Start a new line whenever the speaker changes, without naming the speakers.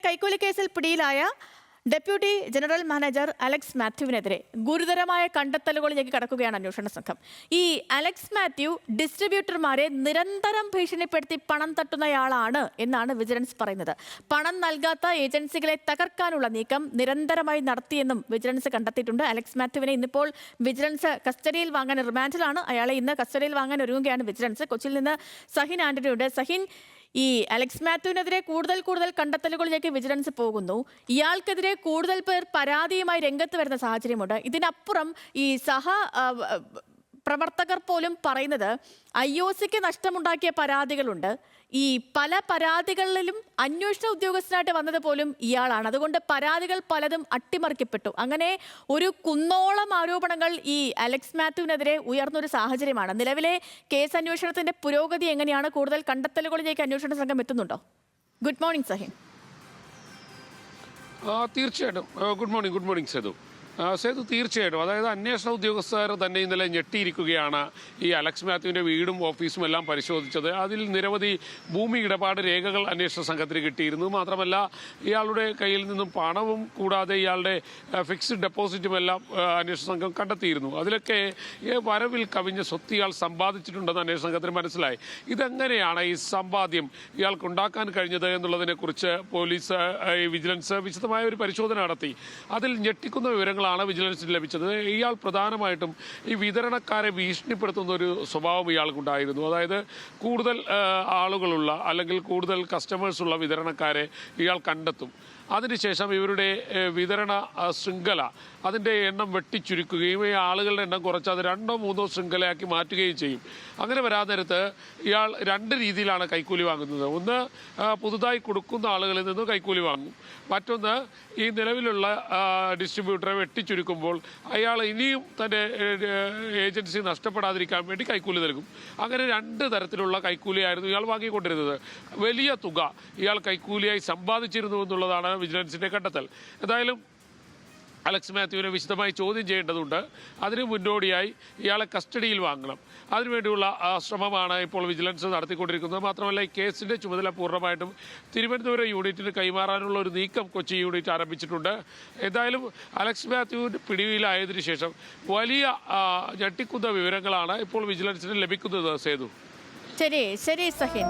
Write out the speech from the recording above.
കൈക്കൂലി കേസിൽ പിടിയിലായ ഡെപ്യൂട്ടി ജനറൽ മാനേജർ അലക്സ് മാത്യുവിനെതിരെ ഗുരുതരമായ കണ്ടെത്തലുകളിലേക്ക് കടക്കുകയാണ് അന്വേഷണ സംഘം. ഈ അലക്സ് മാത്യു ഡിസ്ട്രിബ്യൂട്ടർമാരെ നിരന്തരം ഭീഷണിപ്പെടുത്തി പണം തട്ടുന്നയാളാണ് എന്നാണ് വിജിലൻസ് പറയുന്നത്. പണം നൽകാത്ത ഏജൻസികളെ തകർക്കാനുള്ള നീക്കം നിരന്തരമായി നടത്തിയെന്നും വിജിലൻസ് കണ്ടെത്തിയിട്ടുണ്ട്. അലക്സ് മാത്യുവിനെ ഇന്നിപ്പോൾ വിജിലൻസ് കസ്റ്റഡിയിൽ വാങ്ങാൻ റിമാൻഡിലാണ്. അയാളെ ഇന്ന് കസ്റ്റഡിയിൽ വാങ്ങാൻ ഒരുങ്ങുകയാണ് വിജിലൻസ്. കൊച്ചിയിൽ നിന്ന് സഹിൻ ആന്റണിയുണ്ട്. സഹിൻ, ഈ അലക്സ് മാത്യുവിനെതിരെ കൂടുതൽ കണ്ടെത്തലുകളിലേക്ക് വിജിലൻസ് പോകുന്നു. ഇയാൾക്കെതിരെ കൂടുതൽ പേർ പരാതിയുമായി രംഗത്ത് വരുന്ന സാഹചര്യമുണ്ട്. ഇതിനപ്പുറം ഈ പ്രവർത്തകർ പോലും പറയുന്നത് IOCക്ക് നഷ്ടമുണ്ടാക്കിയ പരാതികളുണ്ട്. ഈ പല പരാതികളിലും അന്വേഷണ ഉദ്യോഗസ്ഥനായിട്ട് വന്നത് പോലും ഇയാളാണ്. അതുകൊണ്ട് പരാതികൾ പലതും അട്ടിമറിക്കപ്പെട്ടു. അങ്ങനെ ഒരു കുന്നോളം ആരോപണങ്ങൾ ഈ അലക്സ് മാത്യുവിനെതിരെ ഉയർന്നൊരു സാഹചര്യമാണ്. നിലവിലെ കേസ് അന്വേഷണത്തിന്റെ പുരോഗതി എങ്ങനെയാണ്? കൂടുതൽ കണ്ടെത്തലുകളിലേക്ക് അന്വേഷണ സംഘം എത്തുന്നുണ്ടോ? Good morning Sahin.
തീർച്ചയായിട്ടും ഗുഡ് മോർണിംഗ് സേതു. തീർച്ചയായിട്ടും, അതായത് അന്വേഷണ ഉദ്യോഗസ്ഥർ തന്നെ ഇന്നലെ ഞെട്ടിയിരിക്കുകയാണ്. ഈ അലക്സ് മാത്യുവിൻ്റെ വീടും ഓഫീസും എല്ലാം പരിശോധിച്ചത്. അതിൽ നിരവധി ഭൂമി ഇടപാട് രേഖകൾ അന്വേഷണ സംഘത്തിന് കിട്ടിയിരുന്നു. മാത്രമല്ല, ഇയാളുടെ കയ്യിൽ നിന്നും പണവും കൂടാതെ ഇയാളുടെ ഫിക്സ്ഡ് ഡെപ്പോസിറ്റും എല്ലാം അന്വേഷണ സംഘം കണ്ടെത്തിയിരുന്നു. അതിലൊക്കെ വരവിൽ കവിഞ്ഞ സ്വത്ത് ഇയാൾ സമ്പാദിച്ചിട്ടുണ്ടെന്ന് അന്വേഷണ സംഘത്തിന് മനസ്സിലായി. ഇതെങ്ങനെയാണ് ഈ സമ്പാദ്യം ഇയാൾക്കുണ്ടാക്കാൻ കഴിഞ്ഞത് എന്നുള്ളതിനെക്കുറിച്ച് പോലീസ് വിജിലൻസ് വിശദമായ ഒരു പരിശോധന നടത്തി. അതിൽ ഞെട്ടിക്കുന്ന വിവരങ്ങൾ വിജിലൻസിന് ലഭിച്ചത്. ഇയാൾ പ്രധാനമായിട്ടും ഈ വിതരണക്കാരെ ഭീഷണിപ്പെടുത്തുന്ന ഒരു സ്വഭാവം ഇയാൾക്കുണ്ടായിരുന്നു. അതായത് കൂടുതൽ ആളുകളുള്ള അല്ലെങ്കിൽ കൂടുതൽ കസ്റ്റമേഴ്സ് ഉള്ള വിതരണക്കാരെ ഇയാൾ കണ്ടെത്തും. അതിനുശേഷം ഇവരുടെ വിതരണ ശൃംഖല അതിൻ്റെ എണ്ണം വെട്ടിച്ചുരുക്കുകയും ഈ ആളുകളുടെ എണ്ണം കുറച്ച് അത് 2 or 3 ശൃംഖലയാക്കി മാറ്റുകയും ചെയ്യും. അങ്ങനെ വരാൻ നേരത്ത് ഇയാൾ 2 രീതിയിലാണ് കൈക്കൂലി വാങ്ങുന്നത്. ഒന്ന്, പുതുതായി കൊടുക്കുന്ന ആളുകളിൽ നിന്ന് കൈക്കൂലി വാങ്ങും. മറ്റൊന്ന്, ഈ നിലവിലുള്ള ഡിസ്ട്രിബ്യൂട്ടറെ വെട്ടിച്ചുരുക്കുമ്പോൾ അയാൾ ഇനിയും തൻ്റെ ഏജൻസി നഷ്ടപ്പെടാതിരിക്കാൻ വേണ്ടി കൈക്കൂലി നൽകും. അങ്ങനെ 2 തരത്തിലുള്ള കൈക്കൂലിയായിരുന്നു ഇയാൾ വാങ്ങിക്കൊണ്ടിരുന്നത്. വലിയ തുക ഇയാൾ കൈക്കൂലിയായി സമ്പാദിച്ചിരുന്നു എന്നുള്ളതാണ് വിജിലൻസിൻ്റെ കണ്ടെത്തൽ. എന്തായാലും അലക്സ് മാത്യുവിനെ വിശദമായി ചോദ്യം ചെയ്യേണ്ടതുണ്ട്. അതിന് മുന്നോടിയായി ഇയാളെ കസ്റ്റഡിയിൽ വാങ്ങണം. അതിനുവേണ്ടിയുള്ള ശ്രമമാണ് ഇപ്പോൾ വിജിലൻസ് നടത്തിക്കൊണ്ടിരിക്കുന്നത്. മാത്രമല്ല, ഈ കേസിൻ്റെ ചുമതല പൂർണ്ണമായിട്ടും തിരുവനന്തപുരം യൂണിറ്റിന് കൈമാറാനുള്ള ഒരു നീക്കം കൊച്ചി യൂണിറ്റ് ആരംഭിച്ചിട്ടുണ്ട്. എന്തായാലും അലക്സ് മാത്യുവിൻ്റെ പിടിയിലായതിനു ശേഷം വലിയ ഞെട്ടിക്കുന്ന വിവരങ്ങളാണ് ഇപ്പോൾ വിജിലൻസിന് ലഭിക്കുന്നത്. സേതു.
ശരി സഹിൻ.